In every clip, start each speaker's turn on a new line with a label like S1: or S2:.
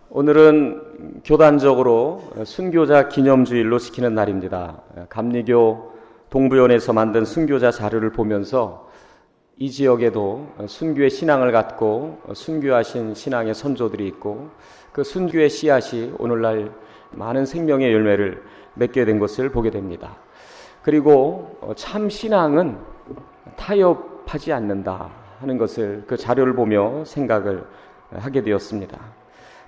S1: 오늘은 교단적으로 순교자 기념주일로 지키는 날입니다. 감리교 동부연에서 만든 순교자 자료를 보면서 이 지역에도 순교의 신앙을 갖고 순교하신 신앙의 선조들이 있고 그 순교의 씨앗이 오늘날 많은 생명의 열매를 맺게 된 것을 보게 됩니다. 그리고 참 신앙은 타협하지 않는다 하는 것을 그 자료를 보며 생각을 하게 되었습니다.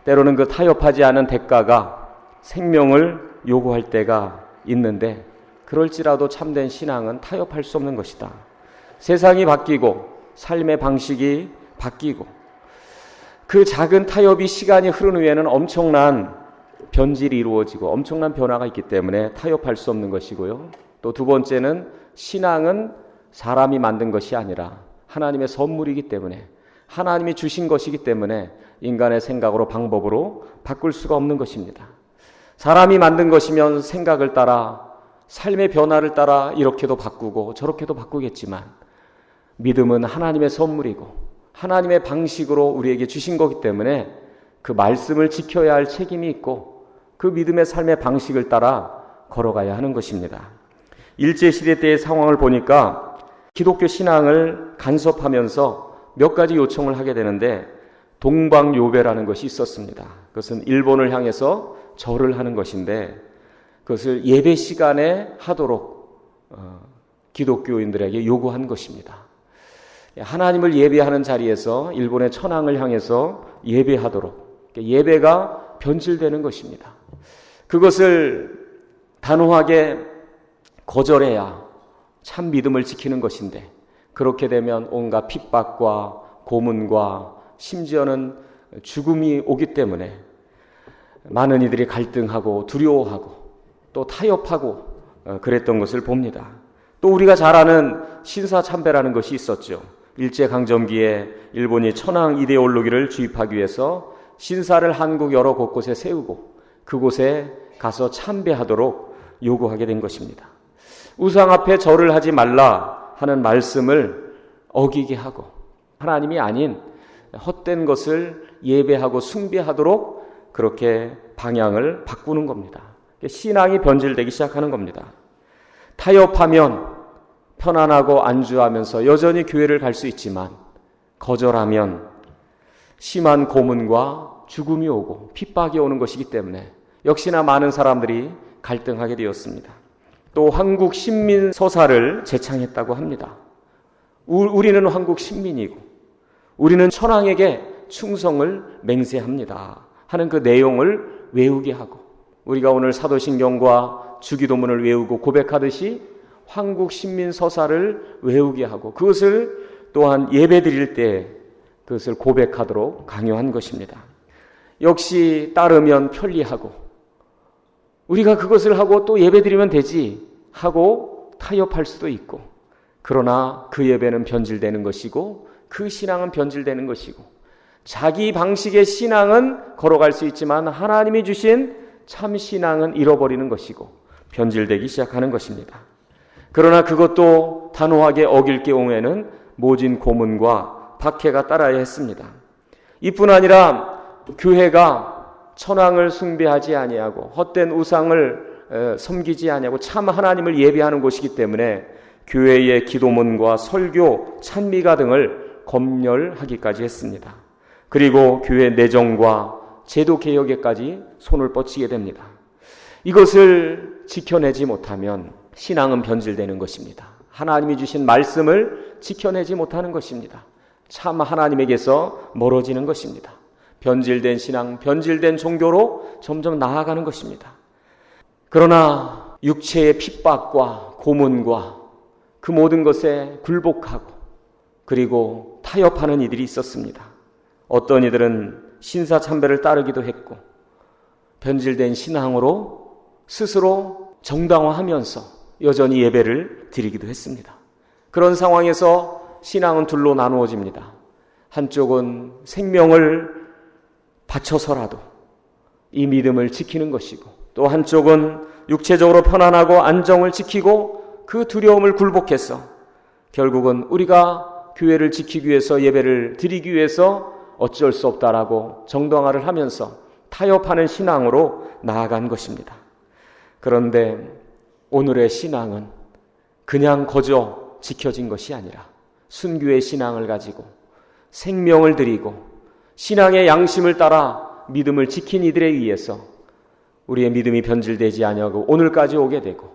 S1: 때로는 그 타협하지 않은 대가가 생명을 요구할 때가 있는데 그럴지라도 참된 신앙은 타협할 수 없는 것이다. 세상이 바뀌고 삶의 방식이 바뀌고 그 작은 타협이 시간이 흐른 후에는 엄청난 변질이 이루어지고 엄청난 변화가 있기 때문에 타협할 수 없는 것이고요. 또 두 번째는 신앙은 사람이 만든 것이 아니라 하나님의 선물이기 때문에 하나님이 주신 것이기 때문에 인간의 생각으로 방법으로 바꿀 수가 없는 것입니다. 사람이 만든 것이면 생각을 따라 삶의 변화를 따라 이렇게도 바꾸고 저렇게도 바꾸겠지만 믿음은 하나님의 선물이고 하나님의 방식으로 우리에게 주신 거기 때문에 그 말씀을 지켜야 할 책임이 있고 그 믿음의 삶의 방식을 따라 걸어가야 하는 것입니다. 일제시대 때의 상황을 보니까 기독교 신앙을 간섭하면서 몇 가지 요청을 하게 되는데 동방요배라는 것이 있었습니다. 그것은 일본을 향해서 절을 하는 것인데 그것을 예배 시간에 하도록 기독교인들에게 요구한 것입니다. 하나님을 예배하는 자리에서 일본의 천황을 향해서 예배하도록 예배가 변질되는 것입니다. 그것을 단호하게 거절해야 참 믿음을 지키는 것인데 그렇게 되면 온갖 핍박과 고문과 심지어는 죽음이 오기 때문에 많은 이들이 갈등하고 두려워하고 또 타협하고 그랬던 것을 봅니다. 또 우리가 잘 아는 신사참배라는 것이 있었죠. 일제강점기에 일본이 천황 이데올로기를 주입하기 위해서 신사를 한국 여러 곳곳에 세우고 그곳에 가서 참배하도록 요구하게 된 것입니다. 우상 앞에 절을 하지 말라 하는 말씀을 어기게 하고 하나님이 아닌 헛된 것을 예배하고 숭배하도록 그렇게 방향을 바꾸는 겁니다. 신앙이 변질되기 시작하는 겁니다. 타협하면 편안하고 안주하면서 여전히 교회를 갈 수 있지만 거절하면 심한 고문과 죽음이 오고 핍박이 오는 것이기 때문에 역시나 많은 사람들이 갈등하게 되었습니다. 또 한국 신민 서사를 제창했다고 합니다. 우리는 한국 신민이고 우리는 천황에게 충성을 맹세합니다 하는 그 내용을 외우게 하고 우리가 오늘 사도신경과 주기도문을 외우고 고백하듯이 한국 신민 서사를 외우게 하고 그것을 또한 예배드릴 때 그것을 고백하도록 강요한 것입니다. 역시 따르면 편리하고 우리가 그것을 하고 또 예배드리면 되지 하고 타협할 수도 있고 그러나 그 예배는 변질되는 것이고 그 신앙은 변질되는 것이고 자기 방식의 신앙은 걸어갈 수 있지만 하나님이 주신 참 신앙은 잃어버리는 것이고 변질되기 시작하는 것입니다. 그러나 그것도 단호하게 어길 경우에는 모진 고문과 박해가 따라야 했습니다. 이뿐 아니라 교회가 천황을 숭배하지 아니하고 헛된 우상을 섬기지 아니하고 참 하나님을 예배하는 곳이기 때문에 교회의 기도문과 설교, 찬미가 등을 검열하기까지 했습니다. 그리고 교회 내정과 제도 개혁에까지 손을 뻗치게 됩니다. 이것을 지켜내지 못하면 신앙은 변질되는 것입니다. 하나님이 주신 말씀을 지켜내지 못하는 것입니다. 참 하나님에게서 멀어지는 것입니다. 변질된 신앙, 변질된 종교로 점점 나아가는 것입니다. 그러나 육체의 핍박과 고문과 그 모든 것에 굴복하고 그리고 타협하는 이들이 있었습니다. 어떤 이들은 신사참배를 따르기도 했고 변질된 신앙으로 스스로 정당화하면서 여전히 예배를 드리기도 했습니다. 그런 상황에서 신앙은 둘로 나누어집니다. 한쪽은 생명을 바쳐서라도 이 믿음을 지키는 것이고 또 한쪽은 육체적으로 편안하고 안정을 지키고 그 두려움을 굴복해서 결국은 우리가 교회를 지키기 위해서 예배를 드리기 위해서 어쩔 수 없다라고 정당화를 하면서 타협하는 신앙으로 나아간 것입니다. 그런데 오늘의 신앙은 그냥 거저 지켜진 것이 아니라 순교의 신앙을 가지고 생명을 드리고 신앙의 양심을 따라 믿음을 지킨 이들에 의해서 우리의 믿음이 변질되지 아니하고 오늘까지 오게 되고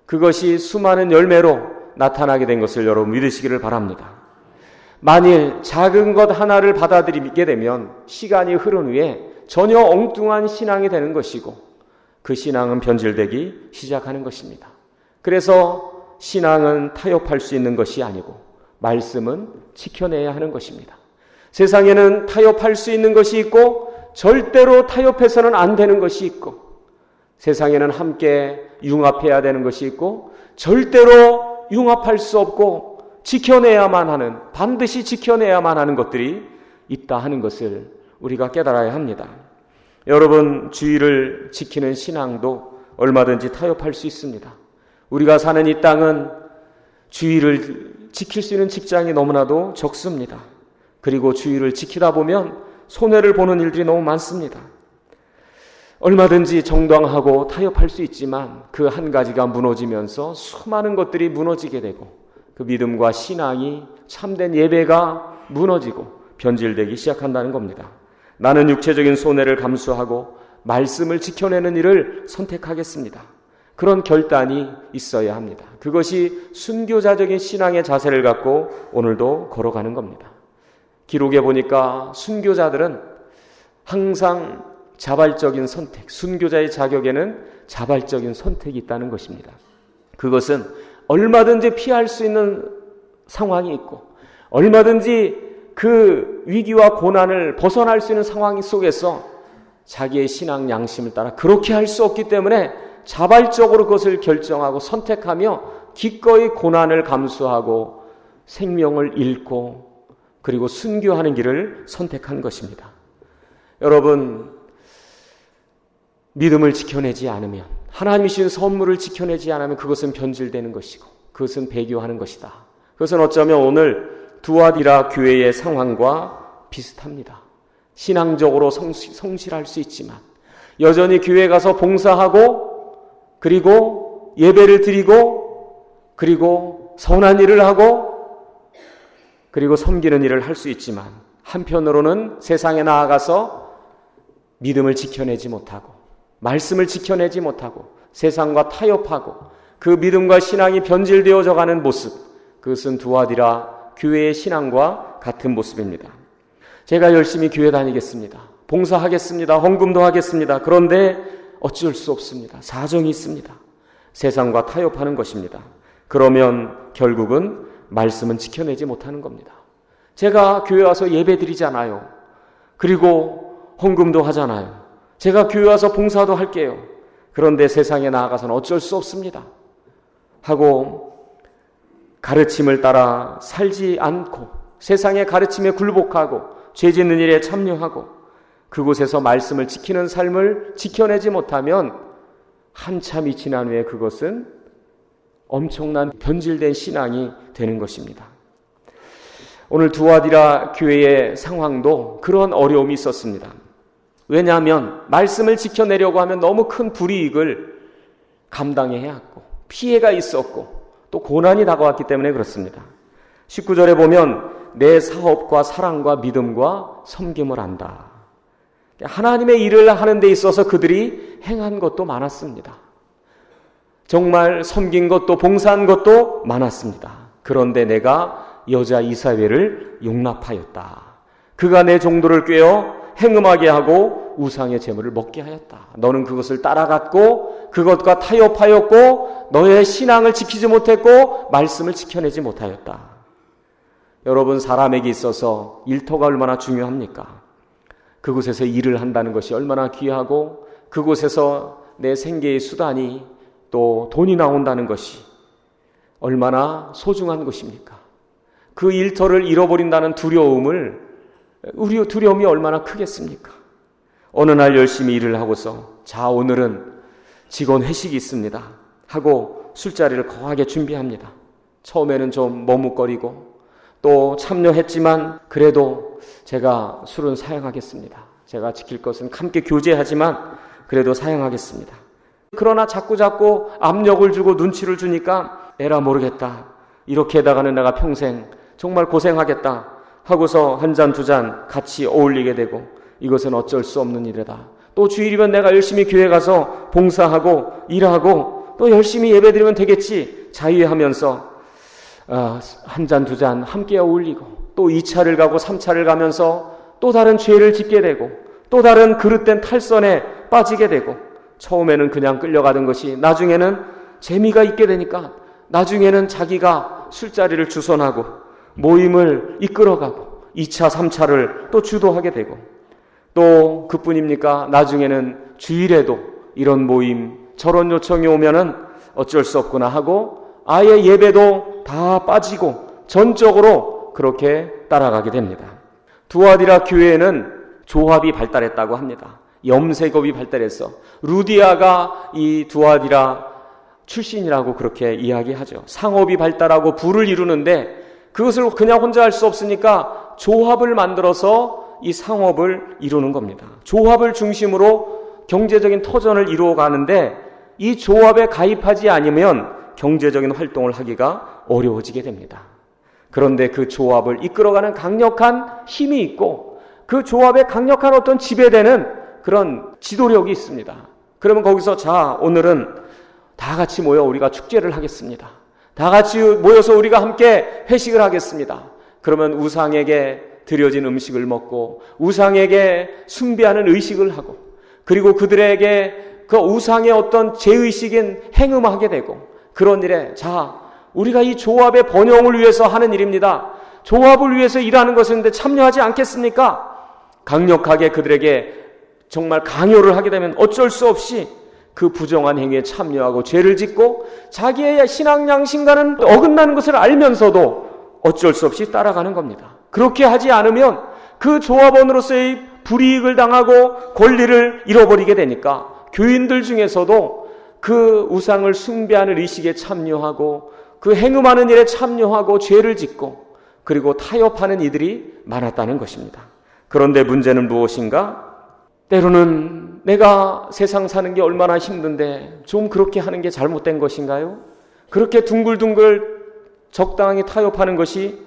S1: 그것이 수많은 열매로 나타나게 된 것을 여러분 믿으시기를 바랍니다. 만일 작은 것 하나를 받아들이게 되면 시간이 흐른 후에 전혀 엉뚱한 신앙이 되는 것이고 그 신앙은 변질되기 시작하는 것입니다. 그래서 신앙은 타협할 수 있는 것이 아니고 말씀은 지켜내야 하는 것입니다. 세상에는 타협할 수 있는 것이 있고 절대로 타협해서는 안 되는 것이 있고 세상에는 함께 융합해야 되는 것이 있고 절대로 융합할 수 없고 지켜내야만 하는, 반드시 지켜내야만 하는 것들이 있다 하는 것을 우리가 깨달아야 합니다. 여러분, 주의를 지키는 신앙도 얼마든지 타협할 수 있습니다. 우리가 사는 이 땅은 주의를 지킬 수 있는 직장이 너무나도 적습니다. 그리고 주의를 지키다 보면 손해를 보는 일들이 너무 많습니다. 얼마든지 정당하고 타협할 수 있지만 그 한 가지가 무너지면서 수많은 것들이 무너지게 되고 그 믿음과 신앙이 참된 예배가 무너지고 변질되기 시작한다는 겁니다. 나는 육체적인 손해를 감수하고 말씀을 지켜내는 일을 선택하겠습니다. 그런 결단이 있어야 합니다. 그것이 순교자적인 신앙의 자세를 갖고 오늘도 걸어가는 겁니다. 기록에 보니까 순교자들은 항상 자발적인 선택, 순교자의 자격에는 자발적인 선택이 있다는 것입니다. 그것은 얼마든지 피할 수 있는 상황이 있고 얼마든지 그 위기와 고난을 벗어날 수 있는 상황 속에서 자기의 신앙 양심을 따라 그렇게 할 수 없기 때문에 자발적으로 그것을 결정하고 선택하며 기꺼이 고난을 감수하고 생명을 잃고 그리고 순교하는 길을 선택한 것입니다. 여러분, 믿음을 지켜내지 않으면, 하나님이 주신 선물을 지켜내지 않으면 그것은 변질되는 것이고 그것은 배교하는 것이다. 그것은 어쩌면 오늘 두아디라 교회의 상황과 비슷합니다. 신앙적으로 성실할 수 있지만 여전히 교회 가서 봉사하고 그리고 예배를 드리고 그리고 선한 일을 하고 그리고 섬기는 일을 할 수 있지만 한편으로는 세상에 나아가서 믿음을 지켜내지 못하고 말씀을 지켜내지 못하고 세상과 타협하고 그 믿음과 신앙이 변질되어져 가는 모습, 그것은 두아디라 교회의 신앙과 같은 모습입니다. 제가 열심히 교회 다니겠습니다. 봉사하겠습니다. 헌금도 하겠습니다. 그런데 어쩔 수 없습니다. 사정이 있습니다. 세상과 타협하는 것입니다. 그러면 결국은 말씀은 지켜내지 못하는 겁니다. 제가 교회 와서 예배 드리잖아요. 그리고 헌금도 하잖아요. 제가 교회 와서 봉사도 할게요. 그런데 세상에 나아가서는 어쩔 수 없습니다. 하고 가르침을 따라 살지 않고 세상의 가르침에 굴복하고 죄 짓는 일에 참여하고 그곳에서 말씀을 지키는 삶을 지켜내지 못하면 한참이 지난 후에 그것은 엄청난 변질된 신앙이 되는 것입니다. 오늘 두아디라 교회의 상황도 그런 어려움이 있었습니다. 왜냐하면 말씀을 지켜내려고 하면 너무 큰 불이익을 감당해야 했고 피해가 있었고 또 고난이 다가왔기 때문에 그렇습니다. 19절에 보면 내 사업과 사랑과 믿음과 섬김을 한다. 하나님의 일을 하는 데 있어서 그들이 행한 것도 많았습니다. 정말 섬긴 것도 봉사한 것도 많았습니다. 그런데 내가 여자 이사벨을 용납하였다. 그가 내 종도를 꾀어 행음하게 하고 우상의 제물을 먹게 하였다. 너는 그것을 따라갔고 그것과 타협하였고 너의 신앙을 지키지 못했고 말씀을 지켜내지 못하였다. 여러분, 사람에게 있어서 일터가 얼마나 중요합니까? 그곳에서 일을 한다는 것이 얼마나 귀하고 그곳에서 내 생계의 수단이 또 돈이 나온다는 것이 얼마나 소중한 것입니까? 그 일터를 잃어버린다는 두려움이 얼마나 크겠습니까? 어느 날 열심히 일을 하고서 자, 오늘은 직원 회식이 있습니다 하고 술자리를 거하게 준비합니다. 처음에는 좀 머뭇거리고 또 참여했지만 그래도 제가 술은 사양하겠습니다. 제가 지킬 것은 함께 교제하지만 그래도 사양하겠습니다. 그러나 자꾸 압력을 주고 눈치를 주니까 에라 모르겠다. 이렇게 해다가는 내가 평생 정말 고생하겠다 하고서 한 잔, 두 잔 같이 어울리게 되고 이것은 어쩔 수 없는 일이다. 또 주일이면 내가 열심히 교회 가서 봉사하고 일하고 또 열심히 예배드리면 되겠지 자유하면서 한 잔, 두 잔 함께 어울리고 또 2차를 가고 3차를 가면서 또 다른 죄를 짓게 되고 또 다른 그릇된 탈선에 빠지게 되고 처음에는 그냥 끌려가던 것이 나중에는 재미가 있게 되니까 나중에는 자기가 술자리를 주선하고 모임을 이끌어가고 2차, 3차를 또 주도하게 되고 또 그뿐입니까? 나중에는 주일에도 이런 모임, 저런 요청이 오면은 어쩔 수 없구나 하고 아예 예배도 다 빠지고 전적으로 그렇게 따라가게 됩니다. 두아디라 교회에는 조합이 발달했다고 합니다. 염색업이 발달했어. 루디아가 이 두아디라 출신이라고 그렇게 이야기하죠. 상업이 발달하고 부를 이루는데 그것을 그냥 혼자 할 수 없으니까 조합을 만들어서 이 상업을 이루는 겁니다. 조합을 중심으로 경제적인 터전을 이루어 가는데 이 조합에 가입하지 않으면 경제적인 활동을 하기가 어려워지게 됩니다. 그런데 그 조합을 이끌어가는 강력한 힘이 있고 그 조합에 강력한 어떤 지배되는 그런 지도력이 있습니다. 그러면 거기서 자, 오늘은 다 같이 모여 우리가 축제를 하겠습니다. 다 같이 모여서 우리가 함께 회식을 하겠습니다. 그러면 우상에게 드려진 음식을 먹고 우상에게 숭배하는 의식을 하고 그리고 그들에게 그 우상의 어떤 제의식인 행음하게 되고 그런 일에 자, 우리가 이 조합의 번영을 위해서 하는 일입니다. 조합을 위해서 일하는 것인데 참여하지 않겠습니까? 강력하게 그들에게 정말 강요를 하게 되면 어쩔 수 없이 그 부정한 행위에 참여하고 죄를 짓고 자기의 신앙 양심과는 어긋나는 것을 알면서도 어쩔 수 없이 따라가는 겁니다. 그렇게 하지 않으면 그 조합원으로서의 불이익을 당하고 권리를 잃어버리게 되니까 교인들 중에서도 그 우상을 숭배하는 의식에 참여하고 그 행음하는 일에 참여하고 죄를 짓고 그리고 타협하는 이들이 많았다는 것입니다. 그런데 문제는 무엇인가? 때로는 내가 세상 사는 게 얼마나 힘든데 좀 그렇게 하는 게 잘못된 것인가요? 그렇게 둥글둥글 적당히 타협하는 것이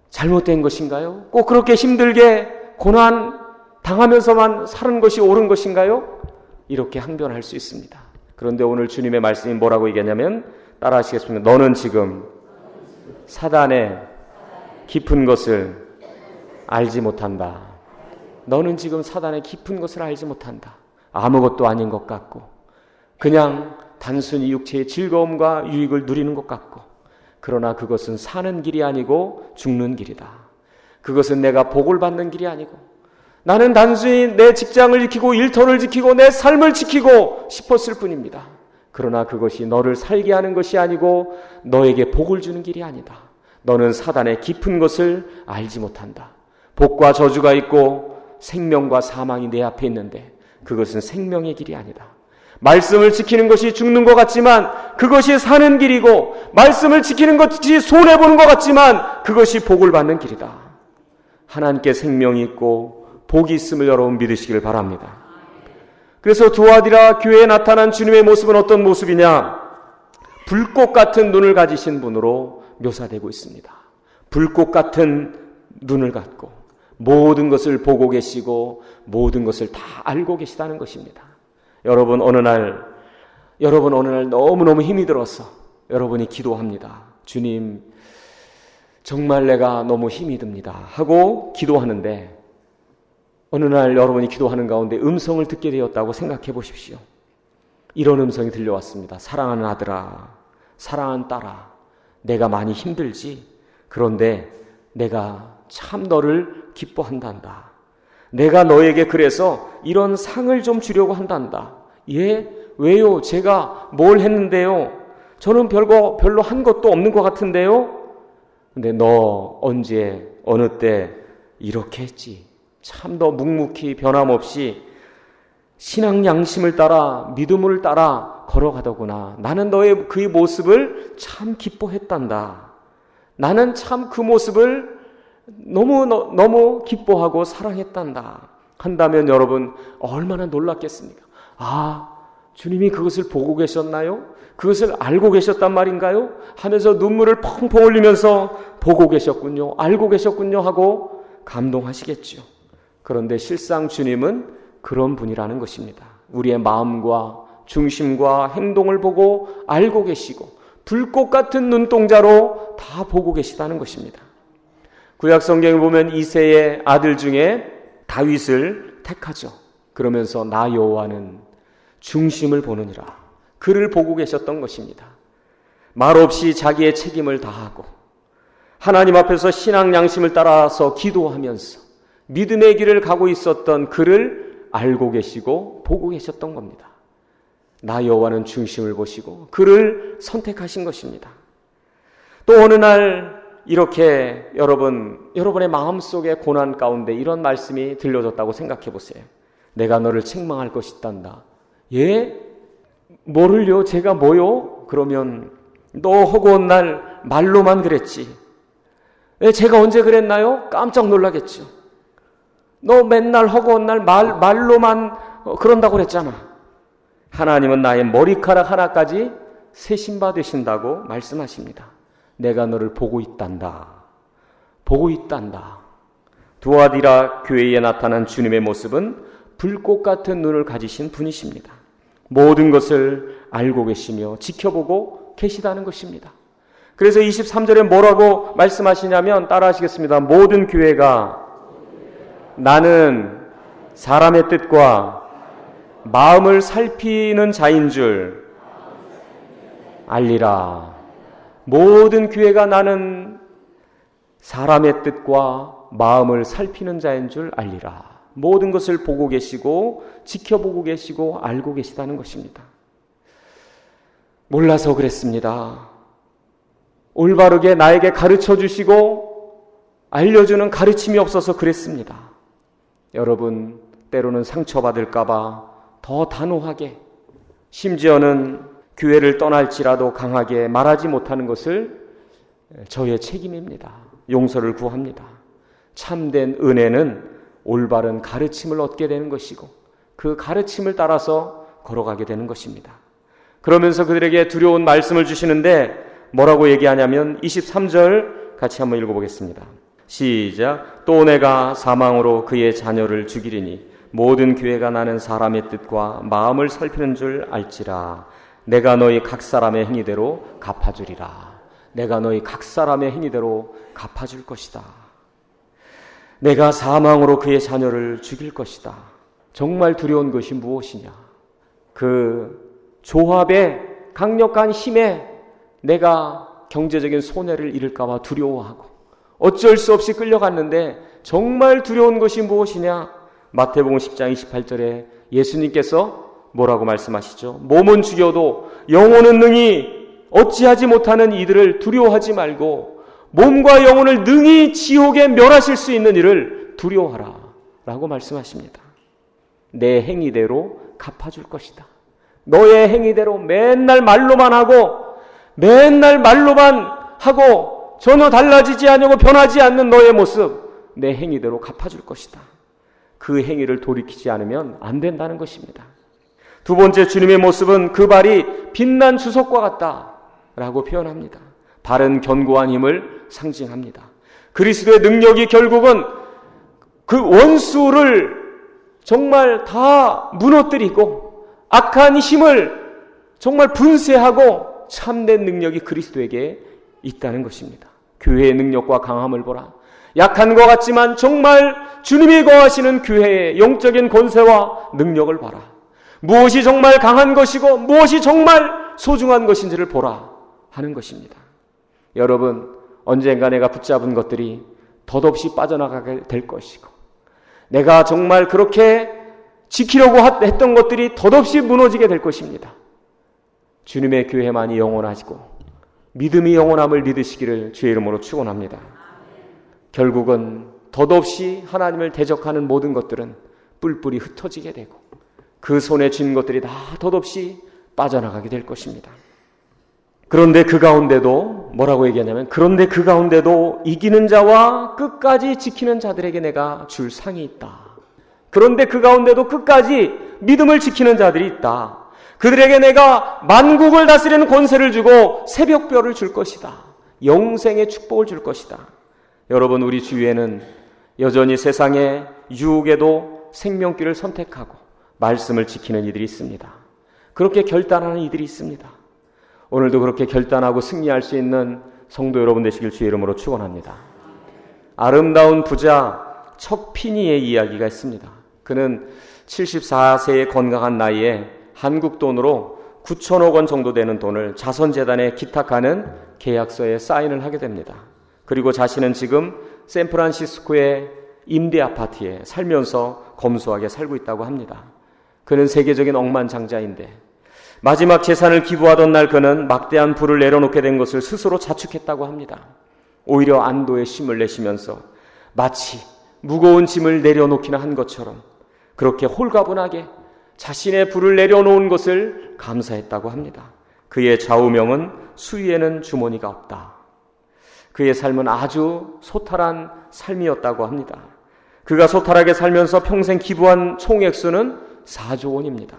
S1: 잘못된 것인가요? 꼭 그렇게 힘들게 고난 당하면서만 사는 것이 옳은 것인가요? 이렇게 항변할 수 있습니다. 그런데 오늘 주님의 말씀이 뭐라고 얘기하냐면 따라 하시겠습니다. 너는 지금 사단의 깊은 것을 알지 못한다. 너는 지금 사단의 깊은 것을 알지 못한다. 아무것도 아닌 것 같고 그냥 단순히 육체의 즐거움과 유익을 누리는 것 같고 그러나 그것은 사는 길이 아니고 죽는 길이다. 그것은 내가 복을 받는 길이 아니고 나는 단순히 내 직장을 지키고 일터를 지키고 내 삶을 지키고 싶었을 뿐입니다. 그러나 그것이 너를 살게 하는 것이 아니고 너에게 복을 주는 길이 아니다. 너는 사단의 깊은 것을 알지 못한다. 복과 저주가 있고 생명과 사망이 내 앞에 있는데 그것은 생명의 길이 아니다. 말씀을 지키는 것이 죽는 것 같지만 그것이 사는 길이고 말씀을 지키는 것이 손해보는 것 같지만 그것이 복을 받는 길이다. 하나님께 생명이 있고 복이 있음을 여러분 믿으시길 바랍니다. 그래서 두아디라 교회에 나타난 주님의 모습은 어떤 모습이냐? 불꽃 같은 눈을 가지신 분으로 묘사되고 있습니다. 불꽃 같은 눈을 갖고 모든 것을 보고 계시고 모든 것을 다 알고 계시다는 것입니다. 여러분 어느 날 너무너무 힘이 들어서 여러분이 기도합니다. 주님 정말 내가 너무 힘이 듭니다 하고 기도하는데 어느 날 여러분이 기도하는 가운데 음성을 듣게 되었다고 생각해 보십시오. 이런 음성이 들려왔습니다. 사랑하는 아들아, 사랑하는 딸아, 내가 많이 힘들지? 그런데 내가 참 너를 기뻐한단다. 내가 너에게 그래서 이런 상을 좀 주려고 한단다. 예? 왜요? 제가 뭘 했는데요? 저는 별로 한 것도 없는 것 같은데요? 근데 너 언제 어느 때 이렇게 했지? 참 너 묵묵히 변함없이 신앙 양심을 따라 믿음을 따라 걸어가더구나. 나는 너의 그 모습을 참 기뻐했단다. 나는 참 그 모습을 너무 기뻐하고 사랑했단다 한다면 여러분 얼마나 놀랐겠습니까? 주님이 그것을 보고 계셨나요? 그것을 알고 계셨단 말인가요? 하면서 눈물을 펑펑 흘리면서 보고 계셨군요, 알고 계셨군요 하고 감동하시겠죠. 그런데 실상 주님은 그런 분이라는 것입니다. 우리의 마음과 중심과 행동을 보고 알고 계시고 불꽃 같은 눈동자로 다 보고 계시다는 것입니다. 구약 성경을 보면 이새의 아들 중에 다윗을 택하죠. 그러면서 나 여호와는 중심을 보느니라, 그를 보고 계셨던 것입니다. 말없이 자기의 책임을 다하고 하나님 앞에서 신앙 양심을 따라서 기도하면서 믿음의 길을 가고 있었던 그를 알고 계시고 보고 계셨던 겁니다. 나 여호와는 중심을 보시고 그를 선택하신 것입니다. 또 어느 날 이렇게 여러분의 마음속의 고난 가운데 이런 말씀이 들려졌다고 생각해 보세요. 내가 너를 책망할 것이 있단다. 예? 뭐를요? 제가 뭐요? 그러면 너 허구한 날 말로만 그랬지. 제가 언제 그랬나요? 깜짝 놀라겠죠. 너 맨날 허구한 날 말로만 그런다고 그랬잖아. 하나님은 나의 머리카락 하나까지 세심바 되신다고 말씀하십니다. 내가 너를 보고 있단다. 보고 있단다. 두아디라 교회에 나타난 주님의 모습은 불꽃 같은 눈을 가지신 분이십니다. 모든 것을 알고 계시며 지켜보고 계시다는 것입니다. 그래서 23절에 뭐라고 말씀하시냐면 따라하시겠습니다. 모든 교회가 나는 사람의 뜻과 마음을 살피는 자인 줄 알리라. 모든 교회가 나는 사람의 뜻과 마음을 살피는 자인 줄 알리라. 모든 것을 보고 계시고 지켜보고 계시고 알고 계시다는 것입니다. 몰라서 그랬습니다. 올바르게 나에게 가르쳐 주시고 알려주는 가르침이 없어서 그랬습니다. 여러분, 때로는 상처받을까 봐 더 단호하게, 심지어는 교회를 떠날지라도 강하게 말하지 못하는 것을 저의 책임입니다. 용서를 구합니다. 참된 은혜는 올바른 가르침을 얻게 되는 것이고 그 가르침을 따라서 걸어가게 되는 것입니다. 그러면서 그들에게 두려운 말씀을 주시는데 뭐라고 얘기하냐면 23절 같이 한번 읽어보겠습니다. 시작. 또 내가 사망으로 그의 자녀를 죽이리니 모든 교회가 나는 사람의 뜻과 마음을 살피는 줄 알지라. 내가 너희 각 사람의 행위대로 갚아주리라. 내가 너희 각 사람의 행위대로 갚아줄 것이다. 내가 사망으로 그의 자녀를 죽일 것이다. 정말 두려운 것이 무엇이냐? 그 조합의 강력한 힘에 내가 경제적인 손해를 입을까 봐 두려워하고 어쩔 수 없이 끌려갔는데 정말 두려운 것이 무엇이냐? 마태복음 10장 28절에 예수님께서 뭐라고 말씀하시죠? 몸은 죽여도 영혼은 능히 어찌하지 못하는 이들을 두려워하지 말고 몸과 영혼을 능히 지옥에 멸하실 수 있는 일을 두려워하라 라고 말씀하십니다. 내 행위대로 갚아줄 것이다. 너의 행위대로 맨날 말로만 하고 전혀 달라지지 않고 변하지 않는 너의 모습, 내 행위대로 갚아줄 것이다. 그 행위를 돌이키지 않으면 안 된다는 것입니다. 두 번째, 주님의 모습은 그 발이 빛난 주석과 같다라고 표현합니다. 발은 견고한 힘을 상징합니다. 그리스도의 능력이 결국은 그 원수를 정말 다 무너뜨리고 악한 힘을 정말 분쇄하고 참된 능력이 그리스도에게 있다는 것입니다. 교회의 능력과 강함을 보라. 약한 것 같지만 정말 주님이 거하시는 교회의 영적인 권세와 능력을 봐라. 무엇이 정말 강한 것이고 무엇이 정말 소중한 것인지를 보라 하는 것입니다. 여러분, 언젠가 내가 붙잡은 것들이 덧없이 빠져나가게 될 것이고 내가 정말 그렇게 지키려고 했던 것들이 덧없이 무너지게 될 것입니다. 주님의 교회만이 영원하시고 믿음이 영원함을 믿으시기를 주의 이름으로 축원합니다. 결국은 덧없이 하나님을 대적하는 모든 것들은 뿔뿔이 흩어지게 되고 그 손에 쥔 것들이 다 덧없이 빠져나가게 될 것입니다. 그런데 그 가운데도 뭐라고 얘기하냐면, 그런데 그 가운데도 이기는 자와 끝까지 지키는 자들에게 내가 줄 상이 있다. 그런데 그 가운데도 끝까지 믿음을 지키는 자들이 있다. 그들에게 내가 만국을 다스리는 권세를 주고 새벽별을 줄 것이다. 영생의 축복을 줄 것이다. 여러분, 우리 주위에는 여전히 세상의 유혹에도 생명길을 선택하고 말씀을 지키는 이들이 있습니다. 그렇게 결단하는 이들이 있습니다. 오늘도 그렇게 결단하고 승리할 수 있는 성도 여러분 되시길 주의 이름으로 축원합니다. 아름다운 부자 척피니의 이야기가 있습니다. 그는 74세의 건강한 나이에 한국 돈으로 9천억 원 정도 되는 돈을 자선재단에 기탁하는 계약서에 사인을 하게 됩니다. 그리고 자신은 지금 샌프란시스코의 임대 아파트에 살면서 검소하게 살고 있다고 합니다. 그는 세계적인 억만장자인데 마지막 재산을 기부하던 날 그는 막대한 부를 내려놓게 된 것을 스스로 자축했다고 합니다. 오히려 안도의 쉼을 내쉬면서 마치 무거운 짐을 내려놓기나 한 것처럼 그렇게 홀가분하게 자신의 부를 내려놓은 것을 감사했다고 합니다. 그의 좌우명은 수위에는 주머니가 없다. 그의 삶은 아주 소탈한 삶이었다고 합니다. 그가 소탈하게 살면서 평생 기부한 총액수는 4조 원입니다.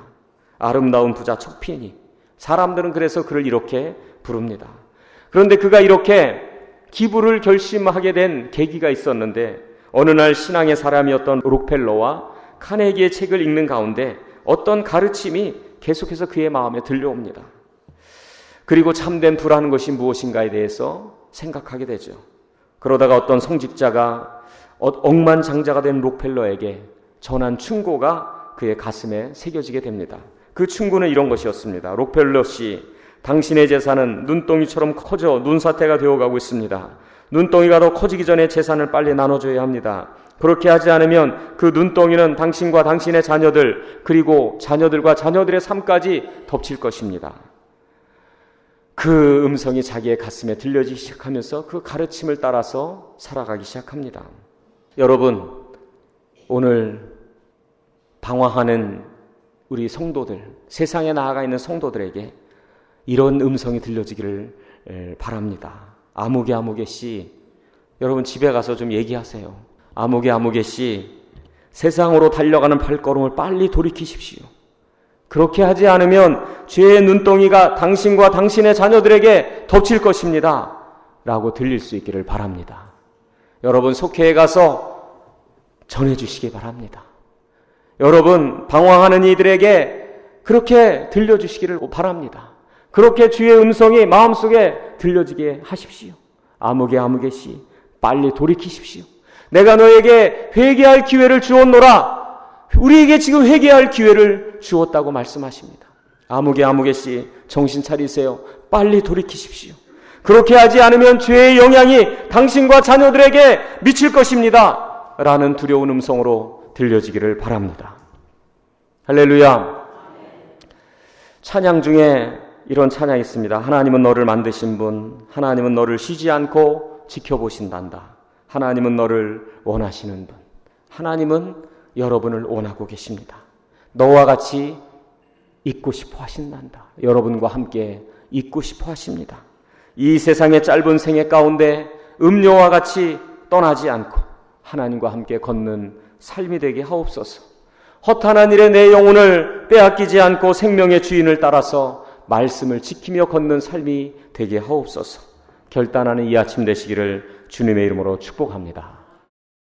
S1: 아름다운 부자 척피니. 사람들은 그래서 그를 이렇게 부릅니다. 그런데 그가 이렇게 기부를 결심하게 된 계기가 있었는데, 어느 날 신앙의 사람이었던 록펠러와 카네기의 책을 읽는 가운데 어떤 가르침이 계속해서 그의 마음에 들려옵니다. 그리고 참된 부라는 것이 무엇인가에 대해서 생각하게 되죠. 그러다가 어떤 성직자가 억만장자가 된 록펠러에게 전한 충고가 그의 가슴에 새겨지게 됩니다. 그 충고는 이런 것이었습니다. 록펠러 씨, 당신의 재산은 눈덩이처럼 커져 눈사태가 되어가고 있습니다. 눈덩이가 더 커지기 전에 재산을 빨리 나눠줘야 합니다. 그렇게 하지 않으면 그 눈덩이는 당신과 당신의 자녀들, 그리고 자녀들과 자녀들의 삶까지 덮칠 것입니다. 그 음성이 자기의 가슴에 들려지기 시작하면서 그 가르침을 따라서 살아가기 시작합니다. 여러분, 오늘 방황하는 우리 성도들, 세상에 나아가 있는 성도들에게 이런 음성이 들려지기를 바랍니다. 아무개 씨, 여러분 집에 가서 좀 얘기하세요. 아무개 씨, 세상으로 달려가는 발걸음을 빨리 돌이키십시오. 그렇게 하지 않으면 죄의 눈덩이가 당신과 당신의 자녀들에게 덮칠 것입니다. 라고 들릴 수 있기를 바랍니다. 여러분, 속회에 가서 전해주시기 바랍니다. 여러분, 방황하는 이들에게 그렇게 들려주시기를 바랍니다. 그렇게 주의 음성이 마음속에 들려지게 하십시오. 아무개 씨, 빨리 돌이키십시오. 내가 너에게 회개할 기회를 주었노라. 우리에게 지금 회개할 기회를 주었다고 말씀하십니다. 아무개 씨, 정신 차리세요. 빨리 돌이키십시오. 그렇게 하지 않으면 죄의 영향이 당신과 자녀들에게 미칠 것입니다. 라는 두려운 음성으로 들려지기를 바랍니다. 할렐루야. 찬양 중에 이런 찬양이 있습니다. 하나님은 너를 만드신 분, 하나님은 너를 쉬지 않고 지켜보신단다. 하나님은 너를 원하시는 분, 하나님은 여러분을 원하고 계십니다. 너와 같이 있고 싶어 하신단다. 여러분과 함께 있고 싶어 하십니다. 이 세상의 짧은 생애 가운데 음료와 같이 떠나지 않고 하나님과 함께 걷는 삶이 되게 하옵소서. 허탄한 일에 내 영혼을 빼앗기지 않고 생명의 주인을 따라서 말씀을 지키며 걷는 삶이 되게 하옵소서. 결단하는 이 아침 되시기를 주님의 이름으로 축복합니다.